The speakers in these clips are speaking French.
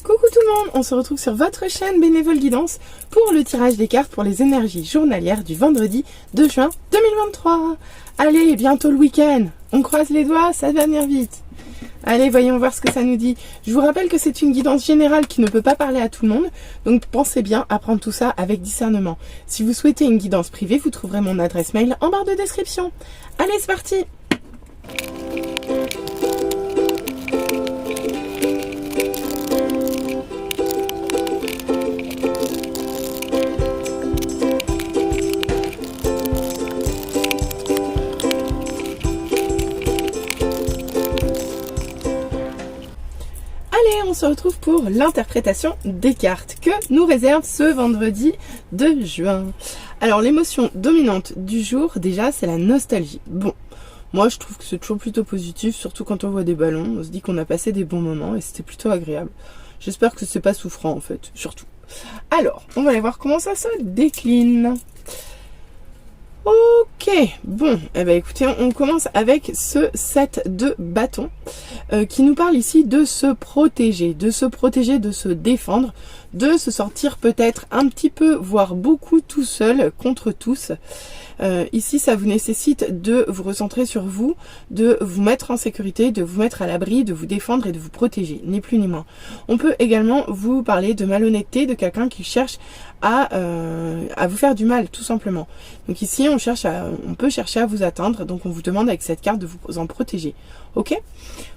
Coucou tout le monde, on se retrouve sur votre chaîne Bénévole Guidance pour le tirage des cartes pour les énergies journalières du vendredi 2 juin 2023. Allez, bientôt le week-end, on croise les doigts, ça va venir vite. Allez, voyons voir ce que ça nous dit. Je vous rappelle que c'est une guidance générale qui ne peut pas parler à tout le monde, donc pensez bien à prendre tout ça avec discernement. Si vous souhaitez une guidance privée, vous trouverez mon adresse mail en barre de description. Allez, c'est parti! Allez, on se retrouve pour l'interprétation des cartes que nous réserve ce vendredi 2 juin. Alors, l'émotion dominante du jour, déjà, c'est la nostalgie. Bon, moi, je trouve que c'est toujours plutôt positif, surtout quand on voit des ballons. On se dit qu'on a passé des bons moments et c'était plutôt agréable. J'espère que c'est pas souffrant, en fait, surtout. Alors, on va aller voir comment ça se décline. Ok, bon, eh ben écoutez, on commence avec ce set de bâtons qui nous parle ici de se protéger, de se défendre, de se sortir peut-être un petit peu, voire beaucoup tout seul contre tous. Ici, ça vous nécessite de vous recentrer sur vous, de vous mettre en sécurité, de vous mettre à l'abri, de vous défendre et de vous protéger, ni plus ni moins. On peut également vous parler de malhonnêteté, de quelqu'un qui cherche à vous faire du mal, tout simplement. Donc ici, on peut chercher à vous atteindre, donc on vous demande avec cette carte de vous en protéger. Ok?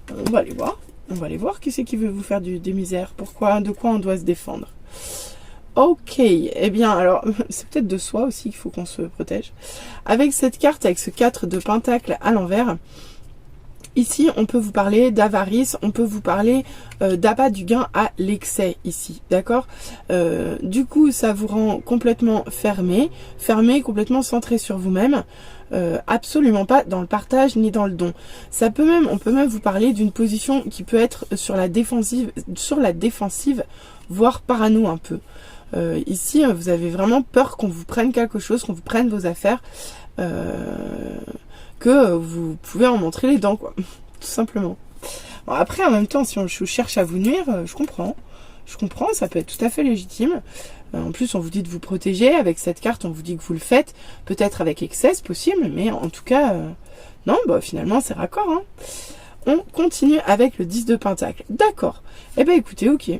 On va aller voir. On va aller voir qui c'est qui veut vous faire des misères. Pourquoi? De quoi on doit se défendre? Ok, eh bien alors, c'est peut-être de soi aussi qu'il faut qu'on se protège. Avec cette carte, avec ce 4 de pentacle à l'envers, ici on peut vous parler d'avarice, on peut vous parler d'appât du gain à l'excès ici, d'accord? Du coup, ça vous rend complètement fermé, complètement centré sur vous-même. Absolument pas dans le partage ni dans le don. On peut même vous parler d'une position qui peut être sur la défensive, voire parano un peu. Ici, vous avez vraiment peur qu'on vous prenne quelque chose, qu'on vous prenne vos affaires, que vous pouvez en montrer les dents, quoi, tout simplement. Bon, après, en même temps, si on cherche à vous nuire, je comprends, ça peut être tout à fait légitime. En plus, on vous dit de vous protéger. Avec cette carte, on vous dit que vous le faites. Peut-être avec excès, c'est possible. Mais en tout cas, non, bah, finalement, c'est raccord. Hein. On continue avec le 10 de pentacle. D'accord. Eh bien, écoutez, ok.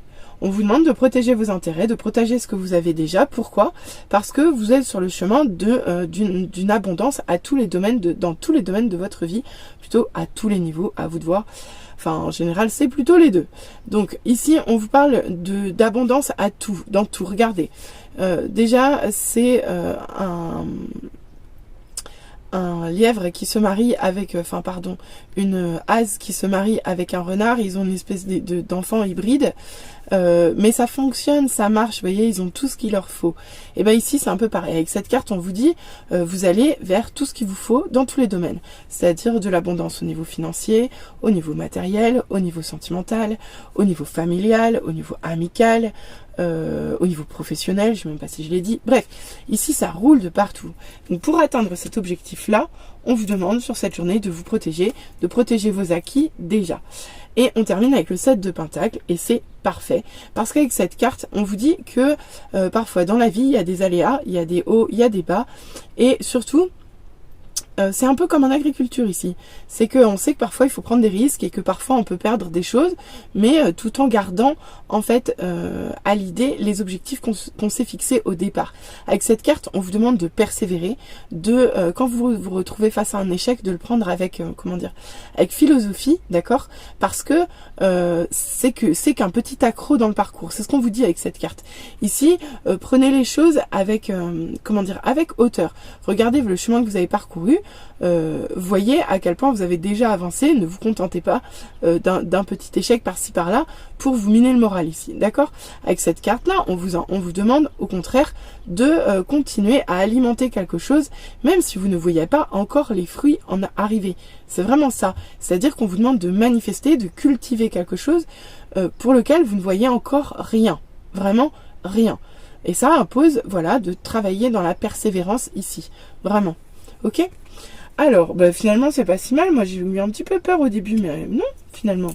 On vous demande de protéger vos intérêts, de protéger ce que vous avez déjà. Pourquoi? Parce que vous êtes sur le chemin d'une abondance à tous les domaines dans tous les domaines de votre vie. Plutôt à tous les niveaux, à vous de voir. Enfin, en général, c'est plutôt les deux. Donc, ici, on vous parle d'abondance à tout, dans tout. Regardez. Déjà, c'est un lièvre qui se marie avec, une hase qui se marie avec un renard. Ils ont une espèce d'enfant hybride. Mais ça fonctionne, ça marche, vous voyez, ils ont tout ce qu'il leur faut. Et bien ici, c'est un peu pareil. Avec cette carte, on vous dit, vous allez vers tout ce qu'il vous faut dans tous les domaines. C'est-à-dire de l'abondance au niveau financier, au niveau matériel, au niveau sentimental, au niveau familial, au niveau amical, au niveau professionnel, je ne sais même pas si je l'ai dit. Bref, ici, ça roule de partout. Donc pour atteindre cet objectif-là, on vous demande sur cette journée de vous protéger, de protéger vos acquis déjà. Et on termine avec le 7 de pentacle et c'est parfait. Parce qu'avec cette carte, on vous dit que parfois dans la vie, il y a des aléas, il y a des hauts, il y a des bas. Et surtout, c'est un peu comme en agriculture ici. C'est qu'on sait que parfois il faut prendre des risques et que parfois on peut perdre des choses, mais tout en gardant en fait à l'idée les objectifs qu'on s'est fixés au départ. Avec cette carte, on vous demande de persévérer, quand vous vous retrouvez face à un échec, de le prendre avec avec philosophie, d'accord? Parce que c'est qu'un petit accroc dans le parcours. C'est ce qu'on vous dit avec cette carte. Ici, prenez les choses avec avec hauteur. Regardez le chemin que vous avez parcouru. Voyez à quel point vous avez déjà avancé, ne vous contentez pas d'un petit échec par-ci par-là pour vous miner le moral ici, d'accord? Avec cette carte-là, on vous demande au contraire de continuer à alimenter quelque chose, même si vous ne voyez pas encore les fruits en arriver. C'est vraiment ça, c'est-à-dire qu'on vous demande de manifester, de cultiver quelque chose pour lequel vous ne voyez encore rien, vraiment rien. Et ça impose, voilà, de travailler dans la persévérance ici, vraiment, ok? Alors, finalement, c'est pas si mal. Moi, j'ai eu un petit peu peur au début, mais non, finalement.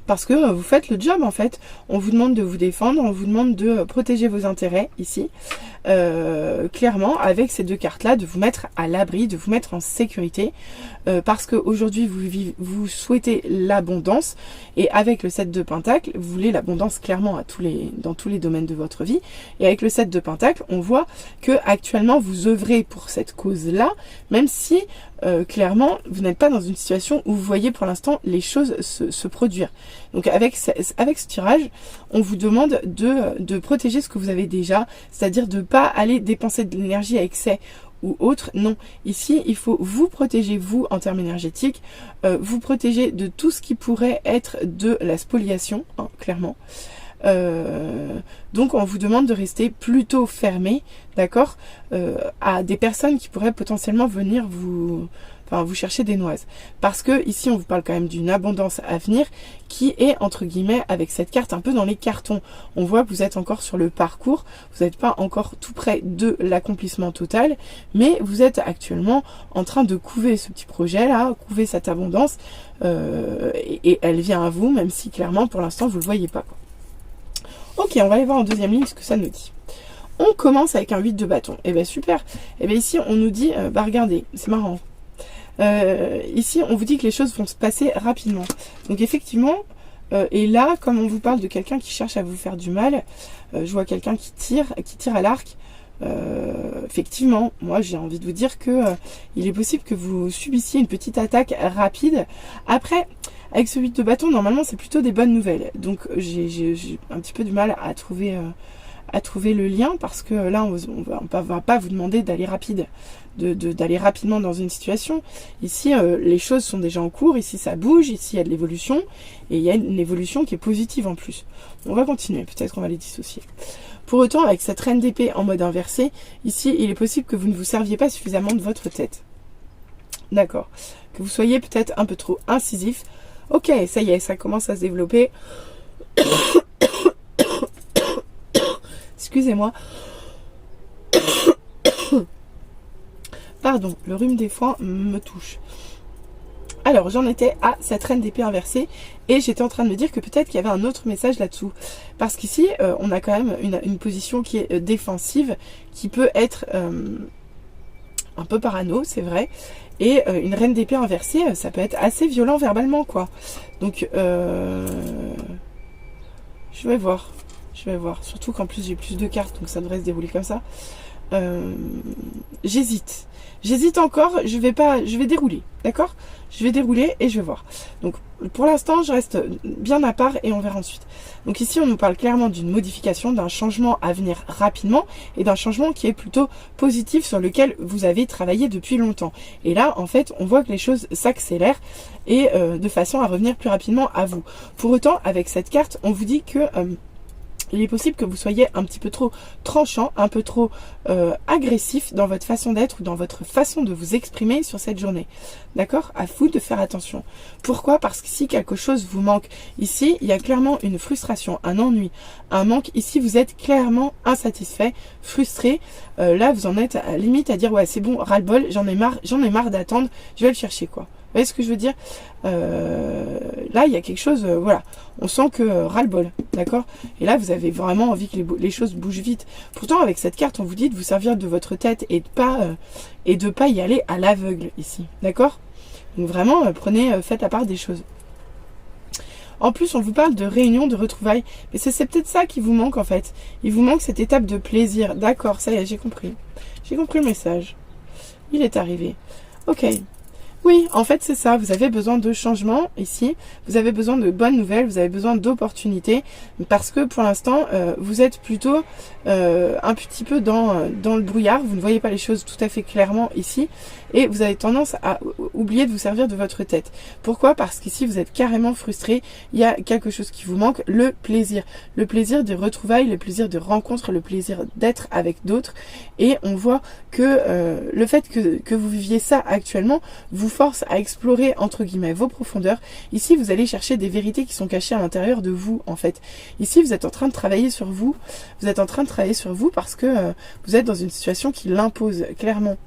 parce que vous faites le job en fait. On vous demande de vous défendre, on vous demande de protéger vos intérêts ici. Clairement, avec ces deux cartes-là, de vous mettre à l'abri, de vous mettre en sécurité, parce qu'aujourd'hui vous souhaitez l'abondance, et avec le 7 de Pentacle, vous voulez l'abondance clairement dans tous les domaines de votre vie. Et avec le 7 de Pentacle, on voit que actuellement vous œuvrez pour cette cause-là, même si clairement vous n'êtes pas dans une situation où vous voyez pour l'instant les choses se produire. Donc avec ce tirage, on vous demande de protéger ce que vous avez déjà, c'est-à-dire de ne pas aller dépenser de l'énergie à excès ou autre. Non, ici il faut vous protéger, vous, en termes énergétiques, vous protéger de tout ce qui pourrait être de la spoliation, hein, clairement. Donc on vous demande de rester plutôt fermé, d'accord, à des personnes qui pourraient potentiellement venir vous chercher des noises. Parce que ici on vous parle quand même d'une abondance à venir qui est entre guillemets avec cette carte un peu dans les cartons. On voit que vous êtes encore sur le parcours, vous n'êtes pas encore tout près de l'accomplissement total, mais vous êtes actuellement en train de couver ce petit projet là, couver cette abondance, et elle vient à vous, même si clairement pour l'instant vous ne le voyez pas, quoi. Ok, on va aller voir en deuxième ligne ce que ça nous dit. On commence avec un 8 de bâton. Et bien super. Et bien ici on nous dit, regardez, c'est marrant. Ici on vous dit que les choses vont se passer rapidement. Donc effectivement, et là comme on vous parle de quelqu'un qui cherche à vous faire du mal, je vois quelqu'un qui tire à l'arc. Effectivement, moi j'ai envie de vous dire que il est possible que vous subissiez une petite attaque rapide. Après, avec ce 8 de bâton, normalement c'est plutôt des bonnes nouvelles. Donc j'ai un petit peu du mal à trouver le lien, parce que là on va pas vous demander d'aller rapide, d'aller rapidement dans une situation. Ici les choses sont déjà en cours, ici ça bouge, ici il y a de l'évolution, et il y a une évolution qui est positive en plus. On va continuer, peut-être qu'on va les dissocier. Pour autant, avec cette reine d'épée en mode inversé, ici il est possible que vous ne vous serviez pas suffisamment de votre tête. D'accord. Que vous soyez peut-être un peu trop incisif. Ok, ça y est, ça commence à se développer. Excusez-moi. Pardon, le rhume des foins me touche. Alors, j'en étais à cette reine d'épée inversée, et j'étais en train de me dire que peut-être qu'il y avait un autre message là-dessous. Parce qu'ici, on a quand même une position qui est défensive, qui peut être un peu parano, c'est vrai. Et une reine d'épée inversée, ça peut être assez violent verbalement, quoi. Donc, je vais voir. Surtout qu'en plus, j'ai plus de cartes, donc ça devrait se dérouler comme ça. J'hésite encore, je vais dérouler, d'accord? Je vais dérouler et je vais voir. Donc, pour l'instant, je reste bien à part et on verra ensuite. Donc ici, on nous parle clairement d'une modification, d'un changement à venir rapidement, et d'un changement qui est plutôt positif, sur lequel vous avez travaillé depuis longtemps. Et là, en fait, on voit que les choses s'accélèrent, et de façon à revenir plus rapidement à vous. Pour autant, avec cette carte, on vous dit que il est possible que vous soyez un petit peu trop tranchant, un peu trop agressif dans votre façon d'être ou dans votre façon de vous exprimer sur cette journée. D'accord? À vous de faire attention. Pourquoi? Parce que si quelque chose vous manque, ici, il y a clairement une frustration, un ennui, un manque. Ici, vous êtes clairement insatisfait, frustré. Là, vous en êtes à limite à dire, ouais, c'est bon, ras-le-bol, j'en ai marre d'attendre, je vais le chercher, quoi. Vous voyez ce que je veux dire? Là, il y a quelque chose, voilà. On sent que ras-le-bol, d'accord? Et là, vous avez vraiment envie que les choses bougent vite. Pourtant, avec cette carte, on vous dit de vous servir de votre tête et de pas y aller à l'aveugle ici, d'accord? Donc vraiment, faites la part des choses. En plus, on vous parle de réunion, de retrouvailles. Mais c'est peut-être ça qui vous manque, en fait. Il vous manque cette étape de plaisir. D'accord, ça y est, j'ai compris. J'ai compris le message. Il est arrivé. Ok. Oui, en fait, c'est ça. Vous avez besoin de changement ici. Vous avez besoin de bonnes nouvelles. Vous avez besoin d'opportunités. Parce que pour l'instant, vous êtes plutôt un petit peu dans le brouillard. Vous ne voyez pas les choses tout à fait clairement ici. Et vous avez tendance à oublier de vous servir de votre tête. Pourquoi? Parce qu'ici, vous êtes carrément frustré. Il y a quelque chose qui vous manque. Le plaisir. Le plaisir de retrouvailles, le plaisir de rencontre, le plaisir d'être avec d'autres. Et on voit que le fait que vous viviez ça actuellement vous force à explorer entre guillemets vos profondeurs. Ici, vous allez chercher des vérités qui sont cachées à l'intérieur de vous, en fait. Ici, vous êtes en train de travailler sur vous. Vous êtes en train de travailler sur vous parce que vous êtes dans une situation qui l'impose, clairement.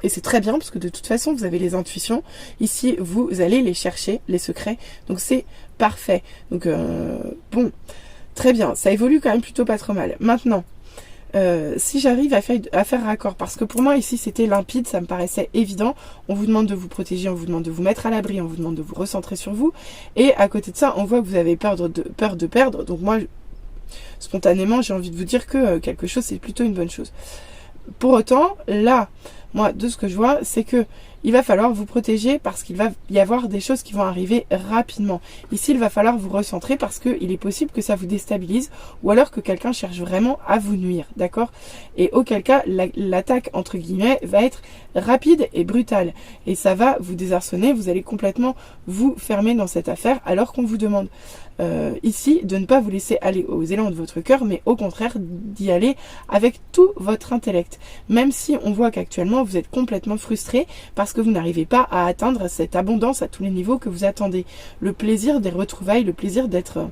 Et c'est très bien parce que de toute façon, vous avez les intuitions. Ici, vous allez les chercher, les secrets. Donc c'est parfait. Donc bon, très bien. Ça évolue quand même plutôt pas trop mal. Maintenant, si j'arrive à faire raccord, parce que pour moi ici c'était limpide, ça me paraissait évident. On vous demande de vous protéger, on vous demande de vous mettre à l'abri, on vous demande de vous recentrer sur vous. Et à côté de ça, on voit que vous avez peur de perdre. Donc moi, spontanément, j'ai envie de vous dire que quelque chose, c'est plutôt une bonne chose. Pour autant, là, moi, de ce que je vois, c'est que il va falloir vous protéger parce qu'il va y avoir des choses qui vont arriver rapidement. Ici, il va falloir vous recentrer parce qu'il est possible que ça vous déstabilise ou alors que quelqu'un cherche vraiment à vous nuire, d'accord? Et auquel cas, l'attaque, entre guillemets, va être rapide et brutale. Et ça va vous désarçonner, vous allez complètement vous fermer dans cette affaire alors qu'on vous demande ici de ne pas vous laisser aller aux élans de votre cœur, mais au contraire d'y aller avec tout votre intellect. Même si on voit qu'actuellement vous êtes complètement frustré parce que vous n'arrivez pas à atteindre cette abondance à tous les niveaux que vous attendez. Le plaisir des retrouvailles, le plaisir d'être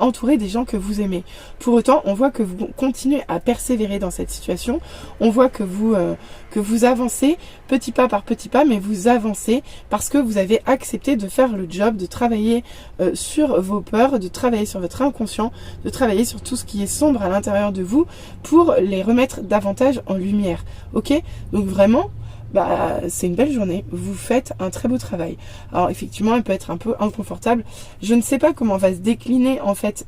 entouré des gens que vous aimez. Pour autant, on voit que vous continuez à persévérer dans cette situation. On voit que vous avancez petit pas par petit pas, mais vous avancez parce que vous avez accepté de faire le job, de travailler sur vos peurs, de travailler sur votre inconscient, de travailler sur tout ce qui est sombre à l'intérieur de vous pour les remettre davantage en lumière. Ok? Donc vraiment, c'est une belle journée, vous faites un très beau travail. Alors effectivement, elle peut être un peu inconfortable. Je ne sais pas comment va se décliner en fait,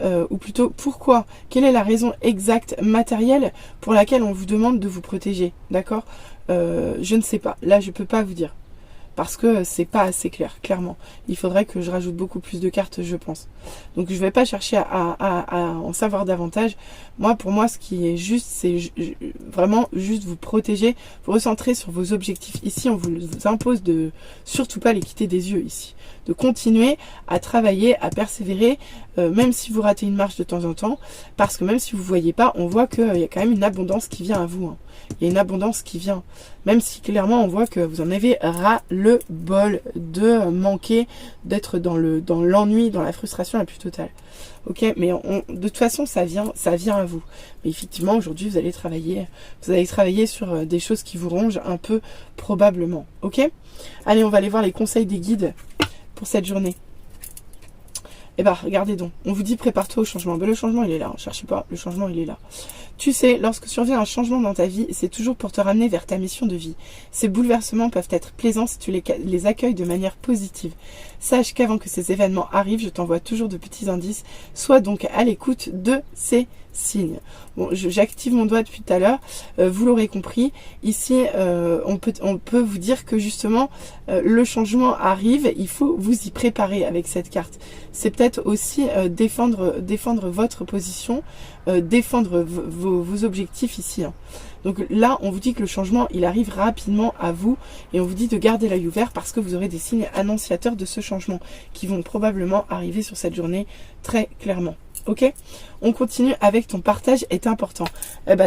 ou plutôt pourquoi, quelle est la raison exacte matérielle pour laquelle on vous demande de vous protéger, d'accord? Je ne sais pas, là je peux pas vous dire. Parce que c'est pas assez clair, clairement. Il faudrait que je rajoute beaucoup plus de cartes, je pense. Donc je vais pas chercher à en savoir davantage. Moi, pour moi, ce qui est juste, c'est vraiment juste vous protéger, vous recentrer sur vos objectifs. Ici, on vous impose de surtout pas les quitter des yeux ici. De continuer à travailler, à persévérer, même si vous ratez une marche de temps en temps. Parce que même si vous voyez pas, on voit qu'il y a quand même une abondance qui vient à vous. Hein. Il y a une abondance qui vient. Même si clairement on voit que vous en avez ras le bol de manquer, d'être dans l'ennui, dans la frustration la plus totale. Ok, mais de toute façon ça vient à vous. Mais effectivement aujourd'hui vous allez travailler sur des choses qui vous rongent un peu probablement. Ok, allez, on va aller voir les conseils des guides pour cette journée. Eh ben, regardez donc. On vous dit prépare-toi au changement. Ben, le changement, il est là. Cherchez pas. Le changement, il est là. Tu sais, lorsque survient un changement dans ta vie, c'est toujours pour te ramener vers ta mission de vie. Ces bouleversements peuvent être plaisants si tu les accueilles de manière positive. Sache qu'avant que ces événements arrivent, je t'envoie toujours de petits indices. Sois donc à l'écoute de ces signes. Bon, j'active mon doigt depuis tout à l'heure. Vous l'aurez compris. Ici, on peut vous dire que justement, le changement arrive. Il faut vous y préparer avec cette carte. C'est peut-être aussi défendre votre position, défendre vos objectifs ici. Hein. Donc là, on vous dit que le changement, il arrive rapidement à vous et on vous dit de garder l'œil ouvert parce que vous aurez des signes annonciateurs de ce changement qui vont probablement arriver sur cette journée très clairement. Ok, on continue avec ton partage est important.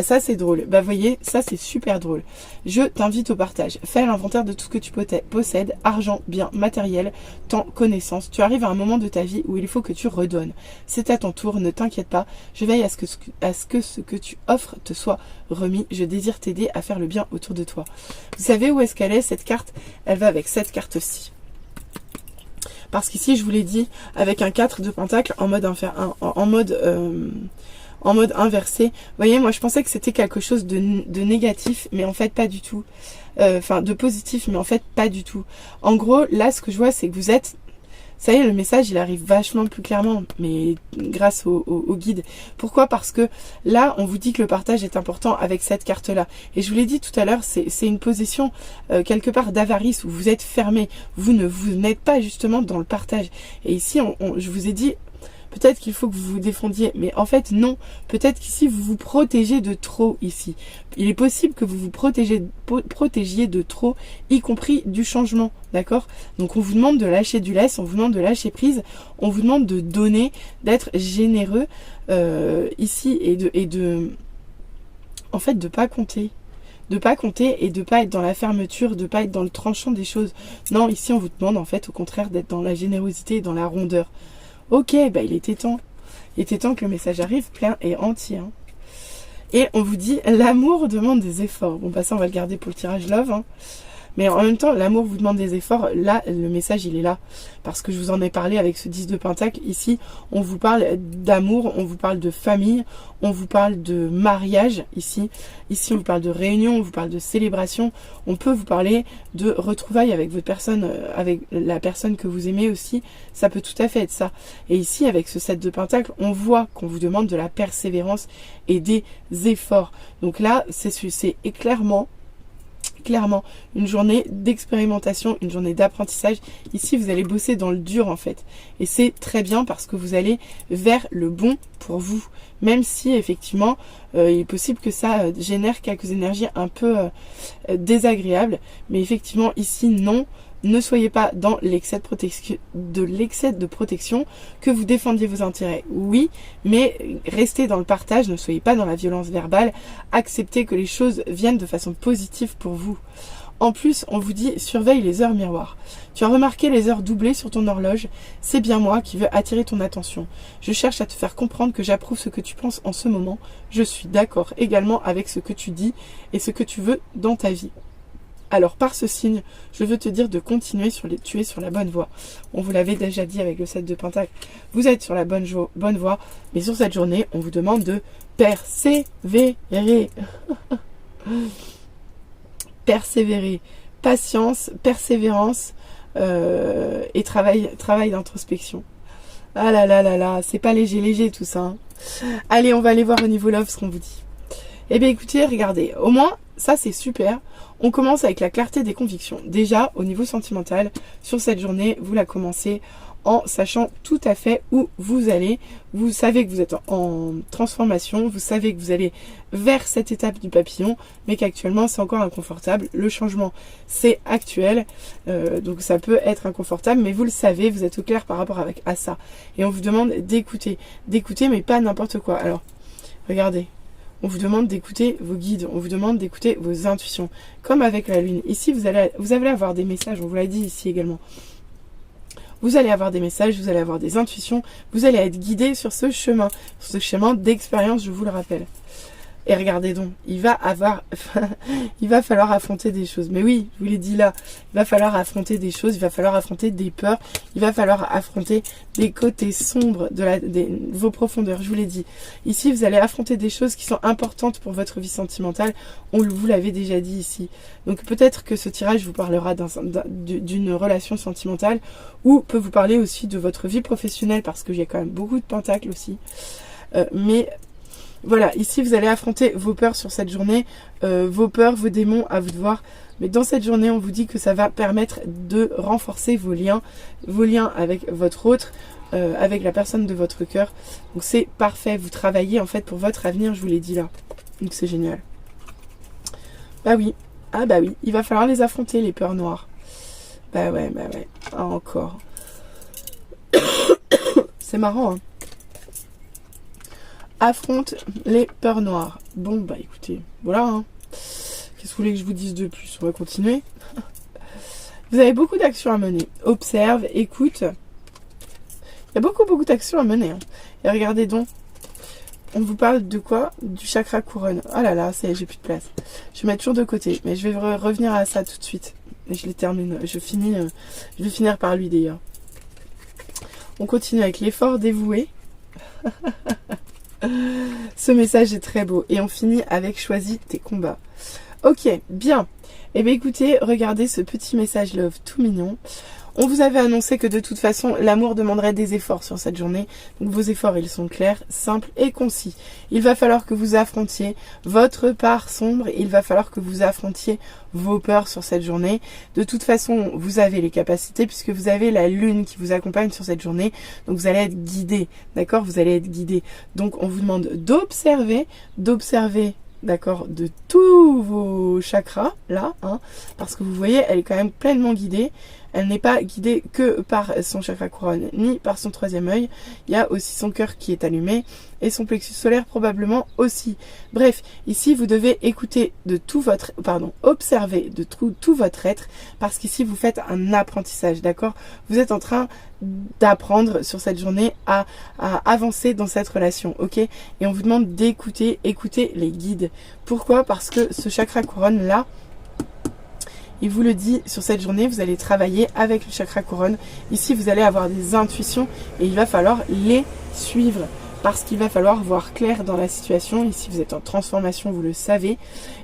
Ça c'est drôle. Voyez, ça c'est super drôle. Je t'invite au partage. Fais l'inventaire de tout ce que tu possèdes, argent, biens, matériel, temps, connaissances. Tu arrives à un moment de ta vie où il faut que tu redonnes. C'est à ton tour, ne t'inquiète pas. Je veille à ce que ce que tu offres te soit remis. Je désire t'aider à faire le bien autour de toi. Vous savez où est-ce qu'elle est cette carte? Elle va avec cette carte-ci. Parce qu'ici, je vous l'ai dit, avec un 4 de pentacle en mode inversé. Vous voyez, moi, je pensais que c'était quelque chose de négatif, mais en fait, pas du tout. De positif, mais en fait, pas du tout. En gros, là, ce que je vois, c'est que vous êtes... Ça y est, le message, il arrive vachement plus clairement, mais grâce au guide. Pourquoi? Parce que là, on vous dit que le partage est important avec cette carte-là. Et je vous l'ai dit tout à l'heure, c'est une position quelque part d'avarice où vous êtes fermé. Vous n'êtes pas justement dans le partage. Et ici, je vous ai dit... Peut-être qu'il faut que vous vous défendiez, mais en fait non. Peut-être qu'ici vous vous protégez de trop ici. Il est possible que vous vous protégiez de trop, y compris du changement, d'accord? Donc on vous demande de lâcher du lest, on vous demande de lâcher prise, on vous demande de donner, d'être généreux ici en fait de pas compter. De pas compter et de pas être dans la fermeture, de pas être dans le tranchant des choses. Non, ici on vous demande en fait au contraire d'être dans la générosité et dans la rondeur. Ok, il était temps. Il était temps que le message arrive plein et entier. Hein. Et on vous dit, l'amour demande des efforts. Bon, bah ça, on va le garder pour le tirage love, hein. Mais en même temps, l'amour vous demande des efforts. Là, le message, il est là. Parce que je vous en ai parlé avec ce 10 de Pentacle. Ici, on vous parle d'amour, on vous parle de famille, on vous parle de mariage. Ici, on vous parle de réunion, on vous parle de célébration. On peut vous parler de retrouvailles avec votre personne, avec la personne que vous aimez aussi. Ça peut tout à fait être ça. Et ici, avec ce 7 de Pentacle, on voit qu'on vous demande de la persévérance et des efforts. Donc là, c'est clairement une journée d'expérimentation, une journée d'apprentissage. Ici, vous allez bosser dans le dur en fait. Et c'est très bien parce que vous allez vers le bon pour vous. Même si effectivement, il est possible que ça génère quelques énergies un peu désagréables. Mais effectivement, ici, non. Ne soyez pas dans l'excès de protection, que vous défendiez vos intérêts, oui, mais restez dans le partage, ne soyez pas dans la violence verbale, acceptez que les choses viennent de façon positive pour vous. En plus, on vous dit, surveille les heures miroirs. Tu as remarqué les heures doublées sur ton horloge, c'est bien moi qui veux attirer ton attention. Je cherche à te faire comprendre que j'approuve ce que tu penses en ce moment, je suis d'accord également avec ce que tu dis et ce que tu veux dans ta vie. Alors par ce signe, je veux te dire de continuer tu es sur la bonne voie. On vous l'avait déjà dit avec le 7 de Pentacle. Vous êtes sur la bonne voie, mais sur cette journée, on vous demande de persévérer. Persévérer. Patience, persévérance et travail d'introspection. Ah là là là là, c'est pas léger tout ça. Hein. Allez, on va aller voir au niveau love ce qu'on vous dit. Eh bien écoutez, regardez, au moins, ça c'est super. On commence avec la clarté des convictions. Déjà, au niveau sentimental, sur cette journée, vous la commencez en sachant tout à fait où vous allez. Vous savez que vous êtes en transformation, vous savez que vous allez vers cette étape du papillon, mais qu'actuellement c'est encore inconfortable. Le changement, c'est actuel, donc ça peut être inconfortable, mais vous le savez, vous êtes au clair par rapport à ça. Et on vous demande d'écouter, mais pas n'importe quoi. Alors, regardez. On vous demande d'écouter vos guides, on vous demande d'écouter vos intuitions. Comme avec la lune. Ici, vous allez avoir des messages, on vous l'a dit ici également. Vous allez avoir des messages, vous allez avoir des intuitions, vous allez être guidé sur ce chemin d'expérience, je vous le rappelle. Et regardez donc, il va falloir affronter des choses. Mais oui, je vous l'ai dit là, il va falloir affronter des choses, il va falloir affronter des peurs, il va falloir affronter des côtés sombres de vos profondeurs, je vous l'ai dit. Ici, vous allez affronter des choses qui sont importantes pour votre vie sentimentale, vous l'avez déjà dit ici. Donc peut-être que ce tirage vous parlera d'une relation sentimentale, ou peut vous parler aussi de votre vie professionnelle, parce qu'il y a quand même beaucoup de pentacles aussi. Mais voilà, ici vous allez affronter vos peurs sur cette journée, vos peurs, vos démons, à vous de voir. Mais dans cette journée, on vous dit que ça va permettre de renforcer vos liens avec votre autre, avec la personne de votre cœur. Donc c'est parfait, vous travaillez en fait pour votre avenir, je vous l'ai dit là. Donc c'est génial. Bah oui, il va falloir les affronter, les peurs noires. Bah ouais, ah, encore. C'est marrant, hein. Affronte les peurs noires. Bon, bah écoutez, voilà. Hein. Qu'est-ce que vous voulez que je vous dise de plus? On va continuer. Vous avez beaucoup d'actions à mener. Observe, écoute. Il y a beaucoup d'actions à mener. Hein. Et regardez donc. On vous parle de quoi? Du chakra couronne. Oh là là, j'ai plus de place. Je vais mettre toujours de côté. Mais je vais revenir à ça tout de suite. Et je les termine. Je vais finir par lui d'ailleurs. On continue avec l'effort dévoué. Ce message est très beau. Et on finit avec choisis tes combats. Ok, bien. Eh bien écoutez, regardez ce petit message love tout mignon. On vous avait annoncé que de toute façon, l'amour demanderait des efforts sur cette journée. Donc vos efforts, ils sont clairs, simples et concis. Il va falloir que vous affrontiez votre part sombre. Il va falloir que vous affrontiez vos peurs sur cette journée. De toute façon, vous avez les capacités puisque vous avez la lune qui vous accompagne sur cette journée. Donc vous allez être guidé, d'accord? Vous allez être guidé. Donc on vous demande d'observer, d'accord, de tous vos chakras, là, hein, parce que vous voyez, elle est quand même pleinement guidée. elle n'est pas guidée que par son chakra couronne, ni par son troisième œil. Il y a aussi son cœur qui est allumé et son plexus solaire probablement aussi. Bref, ici vous devez écouter de tout votre, observer de tout votre être, parce qu'ici vous faites un apprentissage, d'accord? Vous êtes en train d'apprendre sur cette journée à avancer dans cette relation, ok? Et on vous demande d'écouter les guides. Pourquoi? Parce que ce chakra couronne là, il vous le dit, sur cette journée, vous allez travailler avec le chakra couronne. Ici, vous allez avoir des intuitions et il va falloir les suivre, parce qu'il va falloir voir clair dans la situation. Ici, vous êtes en transformation, vous le savez.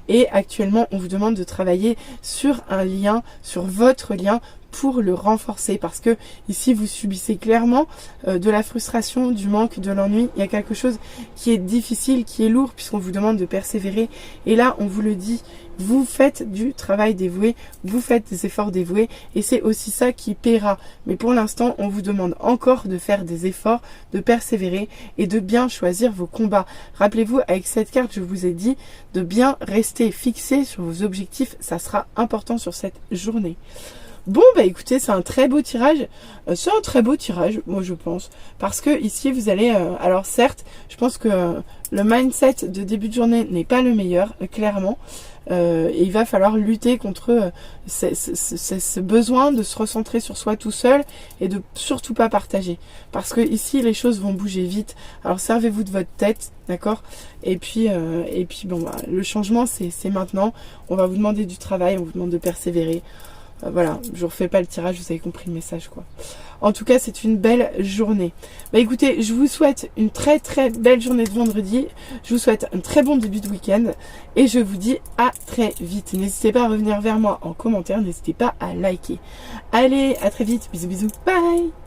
Et actuellement, on vous demande de travailler sur un lien, sur votre lien, pour le renforcer, parce que ici vous subissez clairement de la frustration, du manque, de l'ennui. Il y a quelque chose qui est difficile, qui est lourd, puisqu'on vous demande de persévérer. Et là, on vous le dit, vous faites du travail dévoué, vous faites des efforts dévoués, et c'est aussi ça qui paiera. Mais pour l'instant, on vous demande encore de faire des efforts, de persévérer et de bien choisir vos combats. Rappelez-vous, avec cette carte, je vous ai dit de bien rester fixé sur vos objectifs. Ça sera important sur cette journée. Bon, bah écoutez, c'est un très beau tirage. C'est un très beau tirage, moi je pense. Parce que ici, vous allez... alors certes, je pense que le mindset de début de journée n'est pas le meilleur, clairement. Et il va falloir lutter contre ce besoin de se recentrer sur soi tout seul et de surtout pas partager. Parce que ici, les choses vont bouger vite. Alors servez-vous de votre tête, d'accord? Et puis bon, bah, le changement, c'est maintenant. On va vous demander du travail, on vous demande de persévérer. Voilà, je ne refais pas le tirage, vous avez compris le message, quoi. En tout cas, c'est une belle journée. Bah écoutez, je vous souhaite une très très belle journée de vendredi. Je vous souhaite un très bon début de week-end. Et je vous dis à très vite. N'hésitez pas à revenir vers moi en commentaire, n'hésitez pas à liker. Allez, à très vite, bisous bisous, bye!